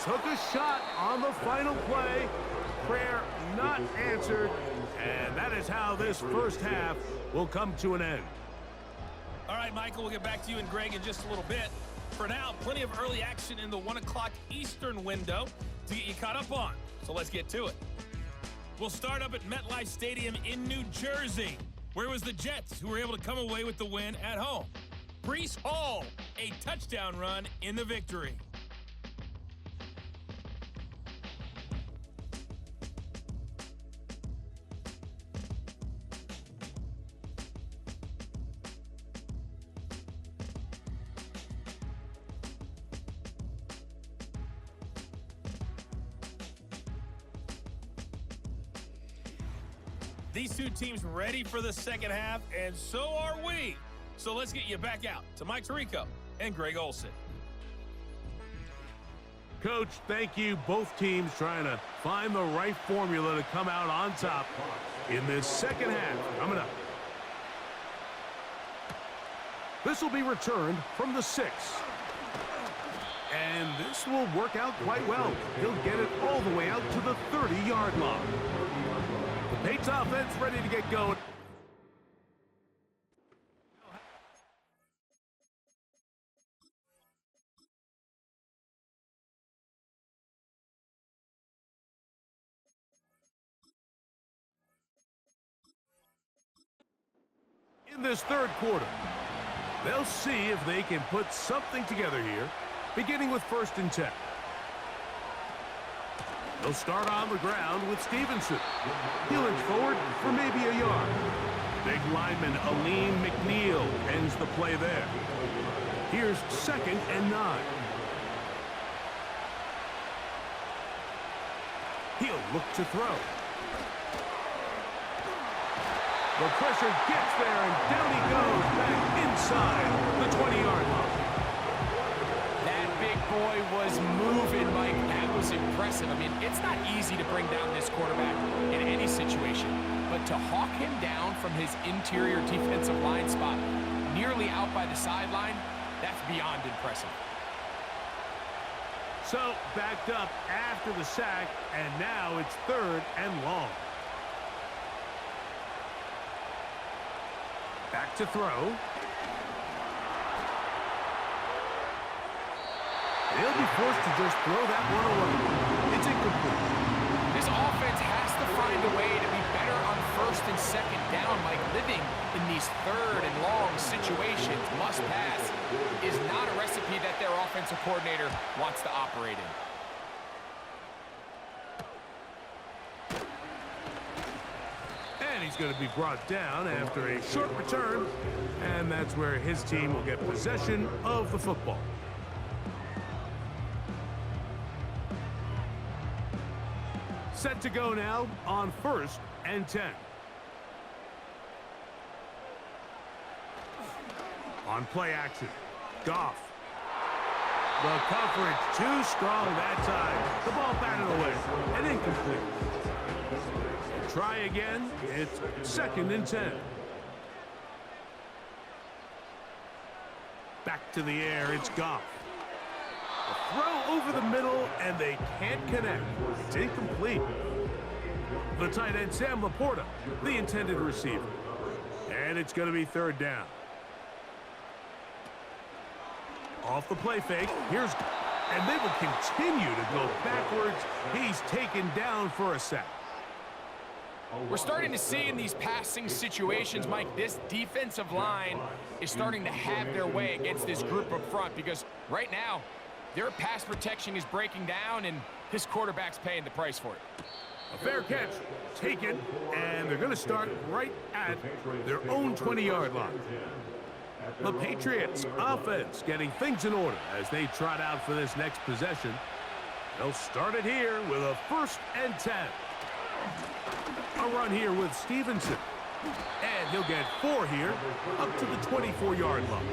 took a shot on the final play. Prayer not answered. And that is how this first half will come to an end. All right, Michael, we'll get back to you and Greg in just a little bit. For now, plenty of early action in the 1 o'clock Eastern window to get you caught up on. So let's get to it. We'll start up at MetLife Stadium in New Jersey, where it was the Jets who were able to come away with the win at home. Breece Hall, a touchdown run in the victory. These two teams ready for the second half, and so are we. So let's get you back out to Mike Tirico and Greg Olsen. Coach, thank you. Both teams trying to find the right formula to come out on top in this second half. Coming up. This will be returned from the 6. And this will work out quite well. He'll get it all the way out to the 30-yard line. The Patriots offense ready to get going. In this third quarter, they'll see if they can put something together here, beginning with 1st and 10. They'll start on the ground with Stevenson. He'll inch forward for maybe a yard. Big lineman Aline McNeil ends the play there. Here's 2nd and 9. He'll look to throw. The pressure gets there, and down he goes back inside the 20-yard line. That big boy was moving, Mike. That was impressive. I mean, it's not easy to bring down this quarterback in any situation, but to hawk him down from his interior defensive line spot nearly out by the sideline, that's beyond impressive. So, backed up after the sack, and now it's 3rd and long. Back to throw. They'll be forced to just throw that one away. It's incomplete. This offense has to find a way to be better on 1st and 2nd down. Like living in these 3rd and long situations, must pass, is not a recipe that their offensive coordinator wants to operate in. And he's going to be brought down after a short return. And that's where his team will get possession of the football. Set to go now on 1st and 10. On play action, Goff. The coverage too strong that time. The ball batted away and incomplete. Try again. It's 2nd and 10. Back to the air. It's Goff. A throw over the middle, and they can't connect. It's incomplete. The tight end, Sam Laporta, the intended receiver. And it's going to be 3rd down. Off the play fake. Here's... And they will continue to go backwards. He's taken down for a sack. We're starting to see in these passing situations, Mike, this defensive line is starting to have their way against this group up front because right now, their pass protection is breaking down, and this quarterback's paying the price for it. A fair catch, taken, and they're going to start right at their own 20-yard line. The Patriots offense getting things in order as they trot out for this next possession. They'll start it here with a 1st and 10. A run here with Stevenson. And he'll get 4 here up to the 24-yard line.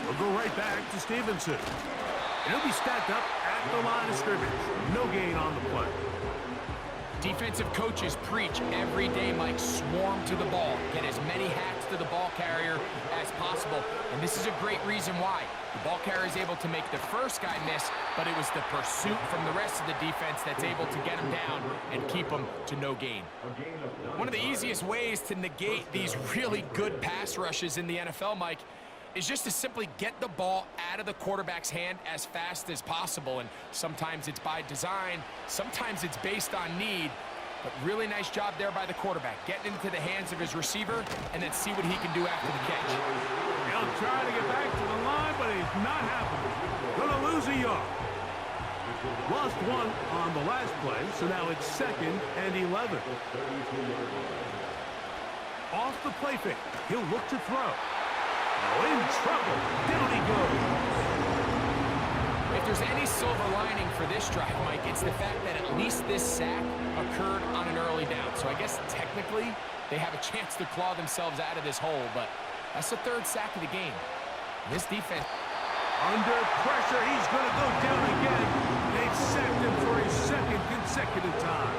We'll go right back to Stevenson. He'll be stacked up at the line of scrimmage. No gain on the play. Defensive coaches preach every day, Mike, swing arm to the ball, get as many hacks to the ball carrier as possible. And this is a great reason why. The ball carrier is able to make the first guy miss, but it was the pursuit from the rest of the defense that's able to get him down and keep him to no gain. One of the easiest ways to negate these really good pass rushes in the NFL, Mike, is just to simply get the ball out of the quarterback's hand as fast as possible. And sometimes it's by design, sometimes it's based on need. But really nice job there by the quarterback, getting into the hands of his receiver and then see what he can do after the catch. He'll try to get back to the line, but it's not happening. Gonna lose a yard. Lost one on the last play, so now it's 2nd and 11. Off the play fake, he'll look to throw. Oh, in trouble. Down he goes. If there's any silver lining for this drive, Mike, it's the fact that at least this sack occurred on an early down. So I guess technically they have a chance to claw themselves out of this hole, but that's the 3rd sack of the game. This defense... Under pressure, he's going to go down again. They've sacked him for his 2nd consecutive time.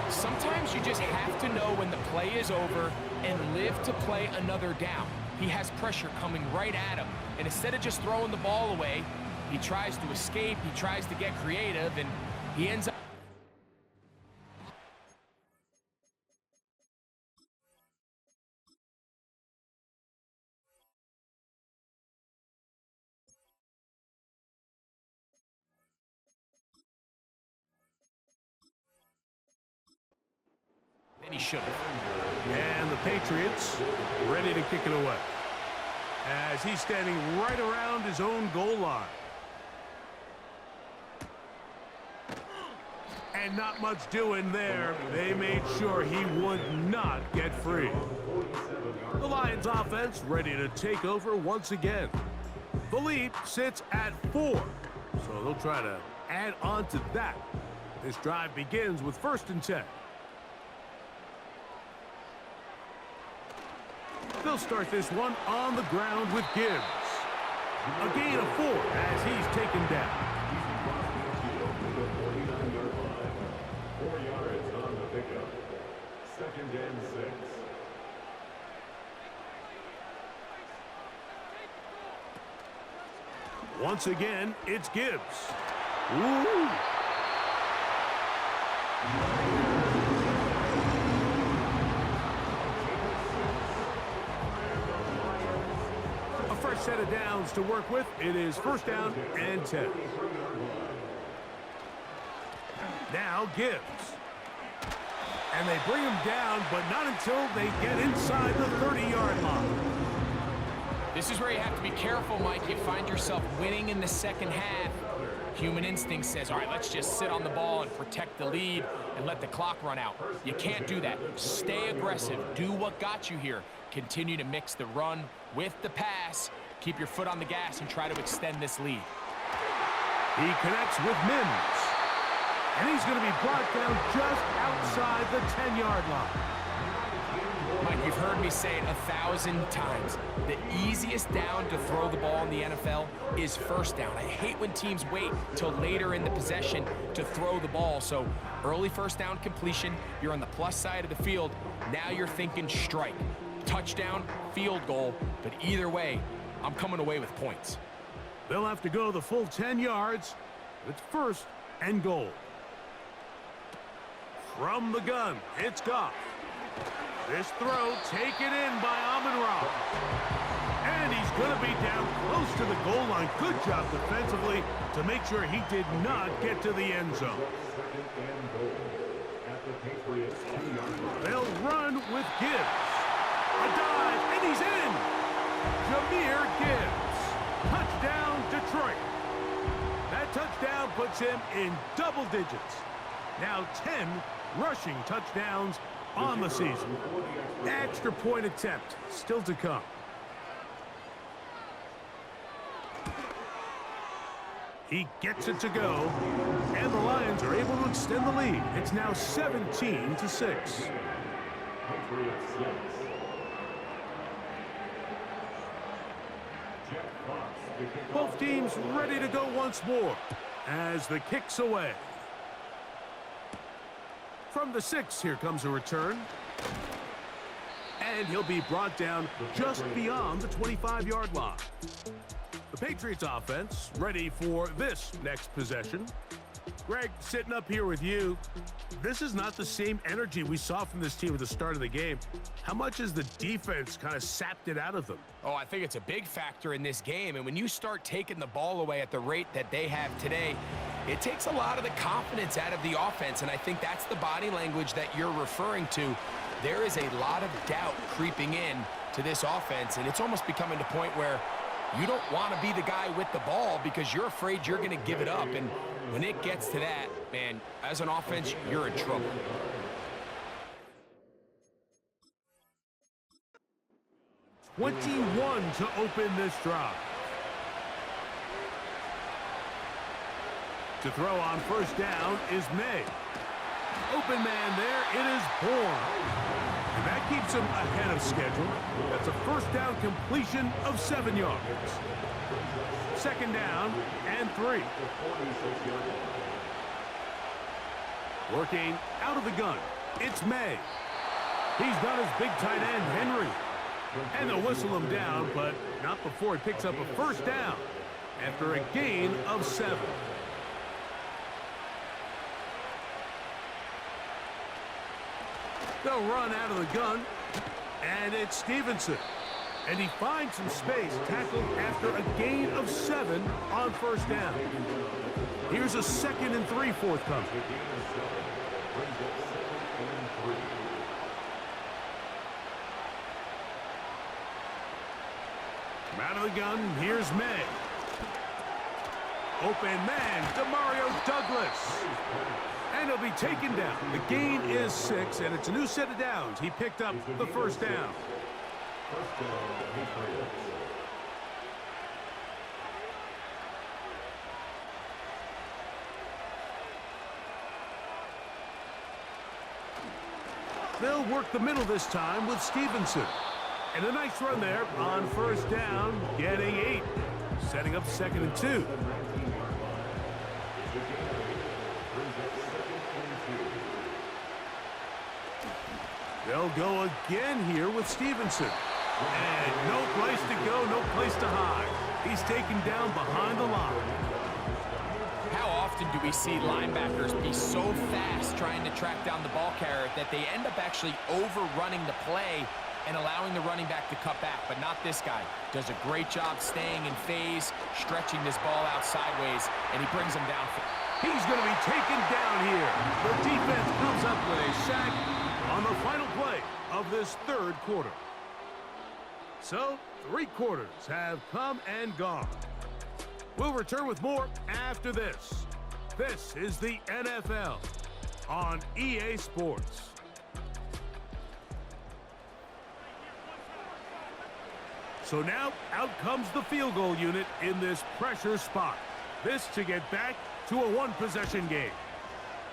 Sometimes you just have to know when the play is over and live to play another down. He has pressure coming right at him, and instead of just throwing the ball away, he tries to escape, he tries to get creative, and he ends up... And he should have. And the Patriots ready to kick it away as he's standing right around his own goal line. And not much doing there. They made sure he would not get free. The Lions offense ready to take over once again. The lead sits at 4, so they'll try to add on to that. This drive begins with 1st and 10. They'll start this one on the ground with Gibbs. A gain of 4 as he's taken down. 4 yards on the pickup. 2nd and 6. Once again, it's Gibbs. Ooh. Set of downs to work with. It is 1st down and 10. Now Gibbs. And they bring him down, but not until they get inside the 30-yard line. This is where you have to be careful, Mike. You find yourself winning in the 2nd half. Human instinct says, all right, let's just sit on the ball and protect the lead and let the clock run out. You can't do that. Stay aggressive. Do what got you here. Continue to mix the run with the pass. Keep your foot on the gas and try to extend this lead. He connects with Mims. And he's going to be brought down just outside the 10-yard line. Mike, you've heard me say it 1,000 times. The easiest down to throw the ball in the NFL is 1st down. I hate when teams wait till later in the possession to throw the ball. So early 1st down completion, you're on the plus side of the field. Now you're thinking strike, touchdown, field goal. But either way, I'm coming away with points. They'll have to go the full 10 yards. It's 1st and goal. From the gun, it's Goff. This throw taken in by Amon-Ra. And he's going to be down close to the goal line. Good job defensively to make sure he did not get to the end zone. They'll run with Gibbs. A dive, and he's in. Jahmyr Gibbs. Touchdown, Detroit. That touchdown puts him in double digits. Now 10 rushing touchdowns on the season. Extra point attempt still to come. He gets it to go, and the Lions are able to extend the lead. It's now 17-6. Both teams ready to go once more as the kick's away. From the 6, here comes a return. And he'll be brought down just beyond the 25-yard line. The Patriots offense ready for this next possession. Greg, sitting up here with you, this is not the same energy we saw from this team at the start of the game. How much has the defense kind of sapped it out of them? Oh, I think it's a big factor in this game. And when you start taking the ball away at the rate that they have today, it takes a lot of the confidence out of the offense. And I think that's the body language that you're referring to. There is a lot of doubt creeping in to this offense, and it's almost becoming to the point where you don't want to be the guy with the ball because you're afraid you're going to give it up. And when it gets to that, man, as an offense, you're in trouble. "21" to open this drive. To throw on first down is May. Open man there, it is Bourne. And that keeps him ahead of schedule. That's a first down completion of 7 yards. Second down and 3. Working out of the gun, it's May. He's got his big tight end, Henry. And they'll whistle him down, but not before he picks up a first down after a gain of 7. They'll run out of the gun, and it's Stevenson. And he finds some space, tackled after a gain of 7 on first down. Here's a 2nd and 3 forthcoming. From out of the gun, here's May. Open man, Demario Douglas. And he'll be taken down. The gain is 6, and it's a new set of downs. He picked up the first down. They'll work the middle this time with Stevenson. And a nice run there on first down, getting 8. Setting up 2nd and 2. They'll go again here with Stevenson. And no place to go, no place to hide. He's taken down behind the line. How often do we see linebackers be so fast trying to track down the ball carrier that they end up actually overrunning the play and allowing the running back to cut back? But not this guy. Does a great job staying in phase, stretching this ball out sideways, and he brings him down. He's going to be taken down here. The defense comes up with a sack on the final play of this third quarter. So, 3 quarters have come and gone. We'll return with more after this. This is the NFL on EA Sports. So now, out comes the field goal unit in this pressure spot. This to get back to a one-possession game.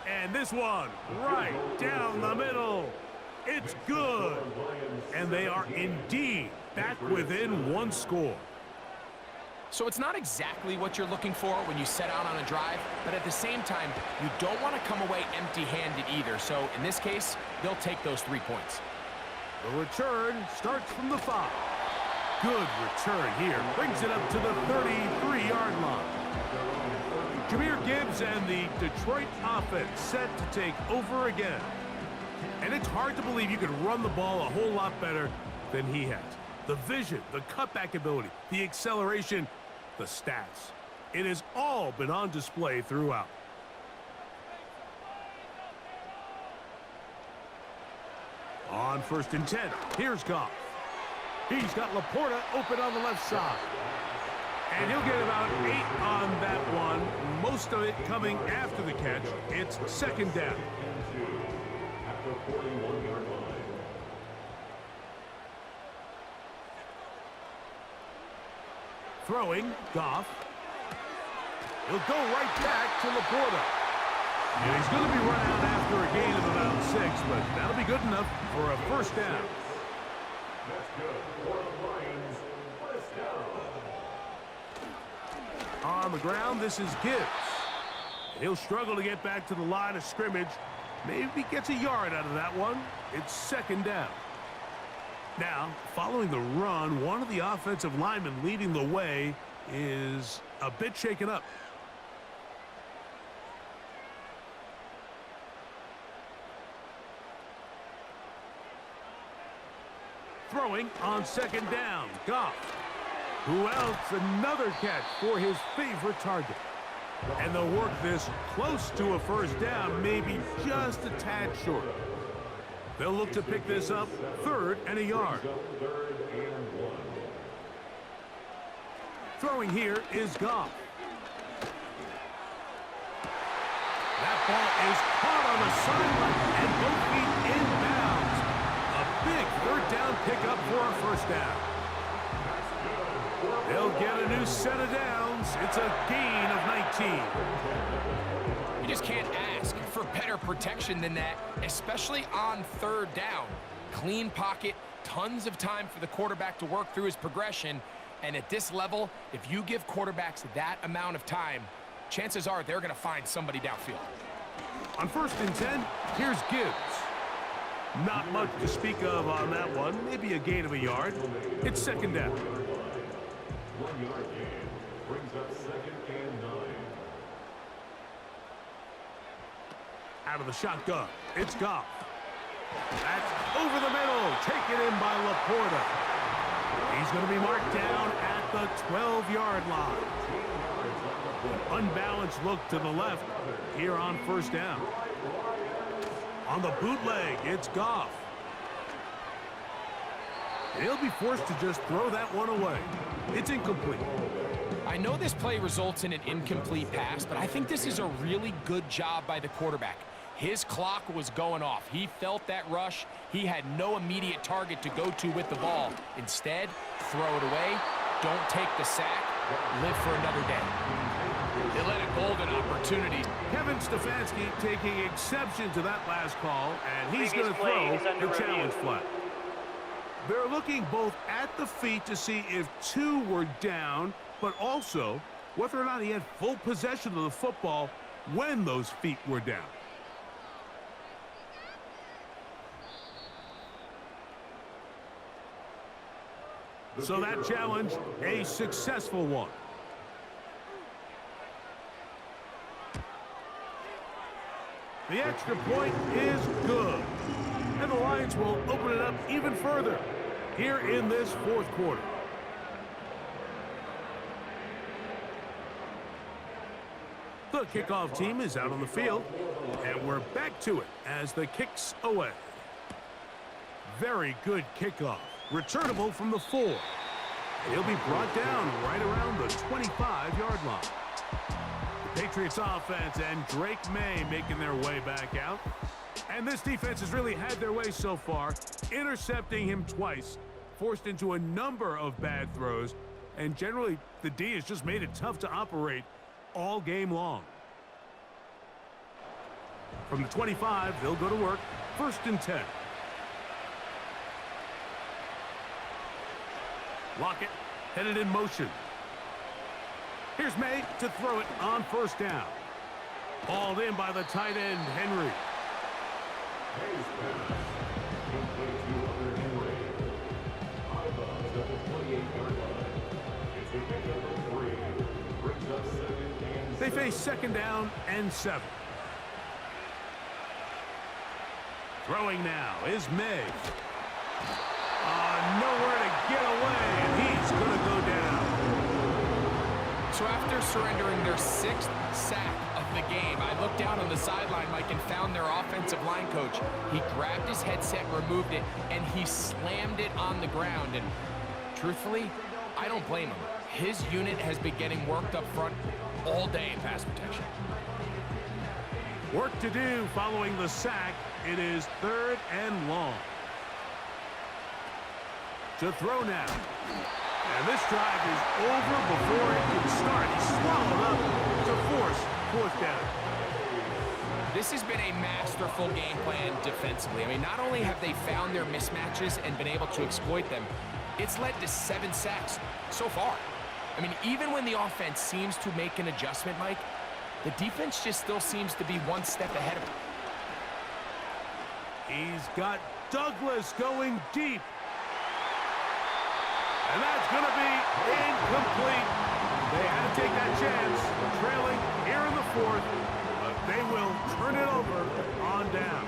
And this one, right down the middle. It's good. And they are indeed back within 1 score. So it's not exactly what you're looking for when you set out on a drive, but at the same time, you don't want to come away empty-handed either. So in this case, they'll take those 3 points. The return starts from the 5. Good return here. Brings it up to the 33-yard line. Jahmyr Gibbs and the Detroit offense set to take over again. And it's hard to believe you could run the ball a whole lot better than he has. The vision, the cutback ability, the acceleration, the stats. It has all been on display throughout. On 1st and 10, here's Goff. He's got Laporta open on the left side. And he'll get about 8 on that one. Most of it coming after the catch. It's 2nd down. At the 41-yard line. Throwing, Goff. He'll go right back to Laporta. And he's going to be run out after a gain of about 6, but that'll be good enough for a first down. That's good for the Lions. First down. On the ground, this is Gibbs. He'll struggle to get back to the line of scrimmage. Maybe gets a yard out of that one. It's second down. Now, following the run, one of the offensive linemen leading the way is a bit shaken up. Throwing on second down, Goff. Who else? Another catch for his favorite target. And they'll work this close to a first down, maybe just a tad short. They'll look to pick this up, 3rd and a yard. Throwing here is Goff. That ball is caught on the sideline and both feet inbounds. A big 3rd down pickup for a first down. They'll get a new set of downs. It's a gain of 19. You just can't ask for better protection than that, especially on 3rd down. Clean pocket, tons of time for the quarterback to work through his progression. And at this level, if you give quarterbacks that amount of time, chances are they're going to find somebody downfield. On 1st and 10, here's Gibbs. Not much to speak of on that one. Maybe a gain of a yard. It's second down. 1 yard gain brings up 2nd and 9. Out of the shotgun, it's Goff. That's over the middle, taken in by Laporta. He's going to be marked down at the 12-yard line. An unbalanced look to the left here on first down. On the bootleg, it's Goff. He'll be forced to just throw that one away. It's incomplete. I know this play results in an incomplete pass, but I think this is a really good job by the quarterback. His clock was going off. He felt that rush. He had no immediate target to go to with the ball. Instead, throw it away. Don't take the sack. Live for another day. They let a golden opportunity. Kevin Stefanski taking exception to that last call, and he's going to throw the challenge flag. They're looking both at the feet to see if 2 were down, but also whether or not he had full possession of the football when those feet were down. So that challenge, a successful one. The extra point is good. And the Lions will open it up even further here in this 4th quarter. The kickoff team is out on the field, and we're back to it as the kick's away. Very good kickoff. Returnable from the 4. He'll be brought down right around the 25-yard line. The Patriots offense and Drake May making their way back out. And this defense has really had their way so far, intercepting him twice, forced into a number of bad throws, and generally the D has just made it tough to operate all game long. From the 25, they'll go to work, 1st and 10. Lockett headed in motion. Here's May to throw it on 1st down. Hauled in by the tight end, Henry. Hayes pass. Complete to Henry. High at the 28-yard line. It's a pickup of 3. Brings up 2nd and 7. They face second down and 7. Throwing now is May. Nowhere to get away, and he's going to go down. So after surrendering their 6th sack of the game, I looked down on the sideline, Mike, and found their offensive line coach. He grabbed his headset, removed it, and he slammed it on the ground. And truthfully, I don't blame him. His unit has been getting worked up front all day in pass protection. Work to do following the sack. It is 3rd and long. To throw now. And this drive is over before it can start. He's swallowed up to force 4th down. This has been a masterful game plan defensively. I mean, not only have they found their mismatches and been able to exploit them, it's led to 7 sacks so far. I mean, even when the offense seems to make an adjustment, Mike, the defense just still seems to be one step ahead of them. He's got Douglas going deep. And that's going to be incomplete. They had to take that chance, trailing here in the fourth, but they will turn it over on down.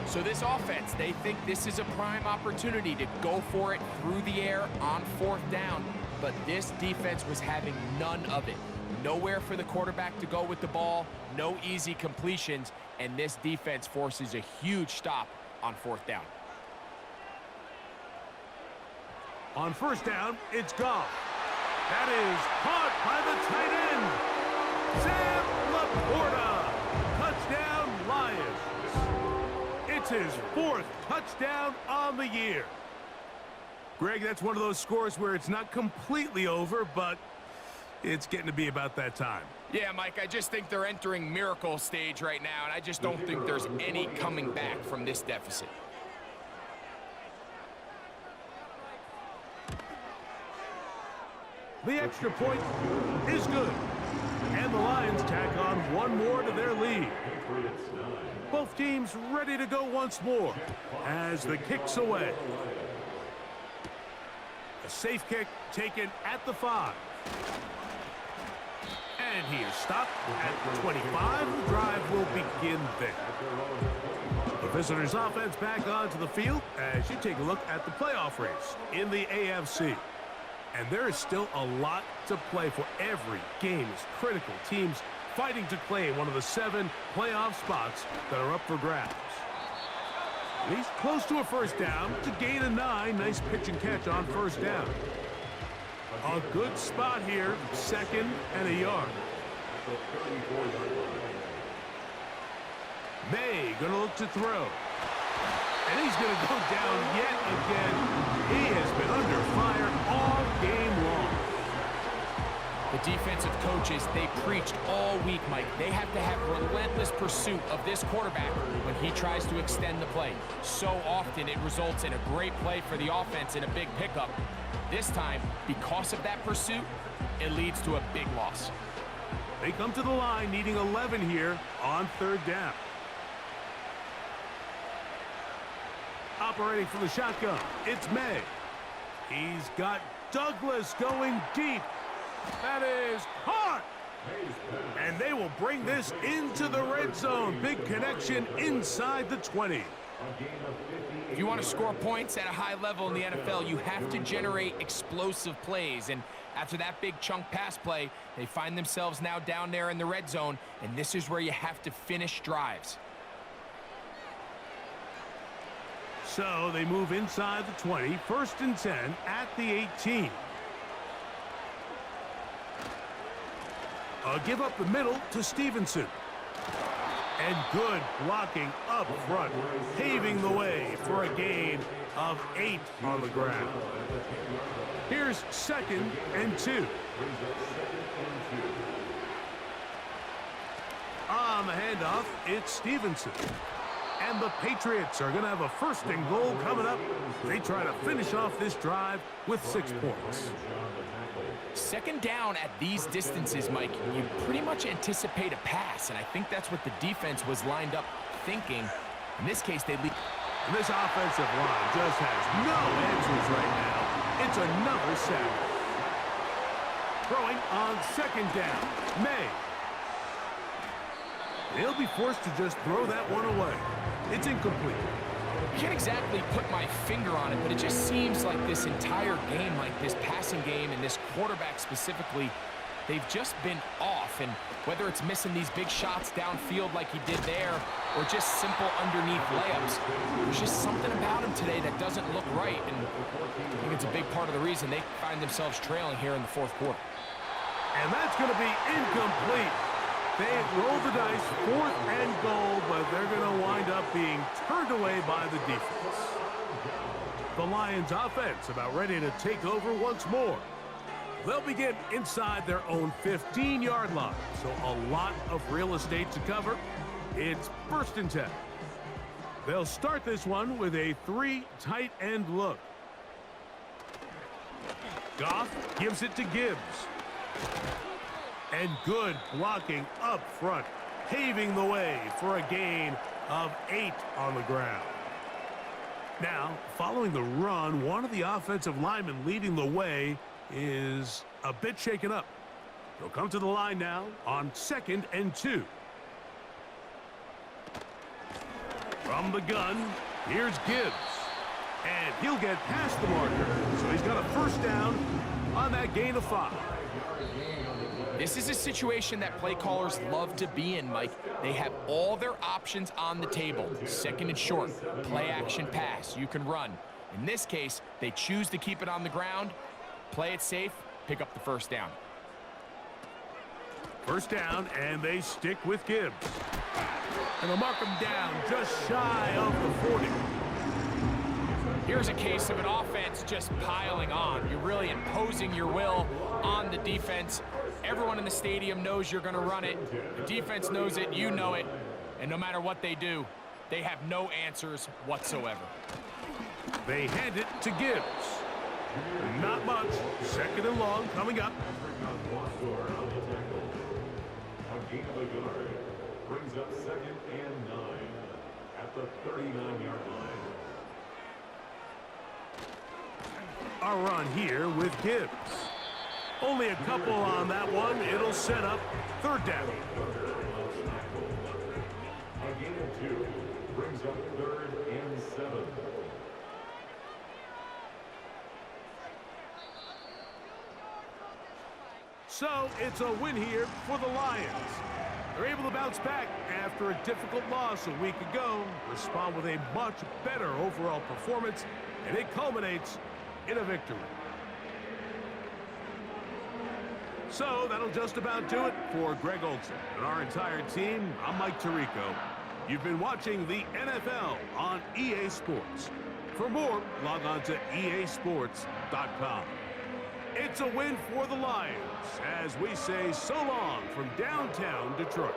So this offense, they think this is a prime opportunity to go for it through the air on fourth down, but this defense was having none of it. Nowhere for the quarterback to go with the ball, no easy completions, and this defense forces a huge stop on fourth down. On first down, it's Goff. That is caught by the tight end. Sam Laporta. Touchdown, Lions. It's his fourth touchdown on the year. Greg, that's one of those scores where it's not completely over, but it's getting to be about that time. Yeah, Mike, I just think they're entering miracle stage right now, and I just don't think there's any coming back from this deficit. The extra point is good. And the Lions tack on one more to their lead. Both teams ready to go once more as the kick's away. A safe kick taken at the 5. And he is stopped at 25. The drive will begin there. The visitors' offense back onto the field as you take a look at the playoff race in the AFC. And there is still a lot to play for. Every game is critical. Teams fighting to claim one of the 7 playoff spots that are up for grabs. He's close to a first down to gain a 9. Nice pitch and catch on first down. A good spot here, 2nd and a yard. May gonna look to throw. And he's going to go down yet again. He has been under fire all game long. The defensive coaches, they preached all week, Mike. They have to have relentless pursuit of this quarterback when he tries to extend the play. So often it results in a great play for the offense and a big pickup. This time, because of that pursuit, it leads to a big loss. They come to the line needing 11 here on 3rd down. Operating from the shotgun, it's May. He's got Douglas going deep. That is caught. And they will bring this into the red zone. Big connection inside the 20. If you want to score points at a high level in the NFL, you have to generate explosive plays. And after that big chunk pass play, they find themselves now down there in the red zone. And this is where you have to finish drives. So they move inside the 20, 1st and 10 at the 18. A give up the middle to Stevenson. And good blocking up front, paving the way for a gain of 8 on the ground. Here's 2nd and 2. On the handoff, it's Stevenson. And the Patriots are going to have a 1st and goal coming up. They try to finish off this drive with 6 points. 2nd down at these distances, Mike, you pretty much anticipate a pass, and I think that's what the defense was lined up thinking. In this case, they lead. And this offensive line just has no answers right now. It's another sack. Throwing on 2nd down, May. They'll be forced to just throw that one away. It's incomplete. I can't exactly put my finger on it, but it just seems like this entire game, like this passing game and this quarterback specifically, they've just been off. And whether it's missing these big shots downfield like he did there or just simple underneath layups, there's just something about him today that doesn't look right. And I think it's a big part of the reason they find themselves trailing here in the 4th quarter. And that's going to be incomplete. They roll the dice, 4th and goal, but they're going to wind up being turned away by the defense. The Lions offense about ready to take over once more. They'll begin inside their own 15-yard line, so a lot of real estate to cover. It's 1st and 10. They'll start this one with a 3 tight end look. Goff gives it to Gibbs. And good blocking up front, paving the way for a gain of 8 on the ground. Now, following the run, one of the offensive linemen leading the way is a bit shaken up. He'll come to the line now on 2nd and 2. From the gun, here's Gibbs. And he'll get past the marker, so he's got a first down on that gain of 5. This is a situation that play callers love to be in, Mike. They have all their options on the table. 2nd and short, play action pass, you can run. In this case, they choose to keep it on the ground, play it safe, pick up the first down. First down, and they stick with Gibbs. And they'll mark him down just shy of the 40. Here's a case of an offense just piling on. You're really imposing your will on the defense. Everyone in the stadium knows you're going to run it. The defense knows it, you know it. And no matter what they do, they have no answers whatsoever. They hand it to Gibbs. Not much. 2nd and long coming up. A gain of a yard brings up 2nd and 9 at the 39-yard line. A run here with Gibbs. Only a couple on that one. It'll set up 3rd down. A gain of 2 brings up 3rd and 7. So it's a win here for the Lions. They're able to bounce back after a difficult loss a week ago, respond with a much better overall performance, and it culminates in a victory. So that'll just about do it for Greg Olson and our entire team. I'm Mike Tirico. You've been watching the NFL on EA Sports. For more, log on to easports.com. It's a win for the Lions as we say so long from downtown Detroit.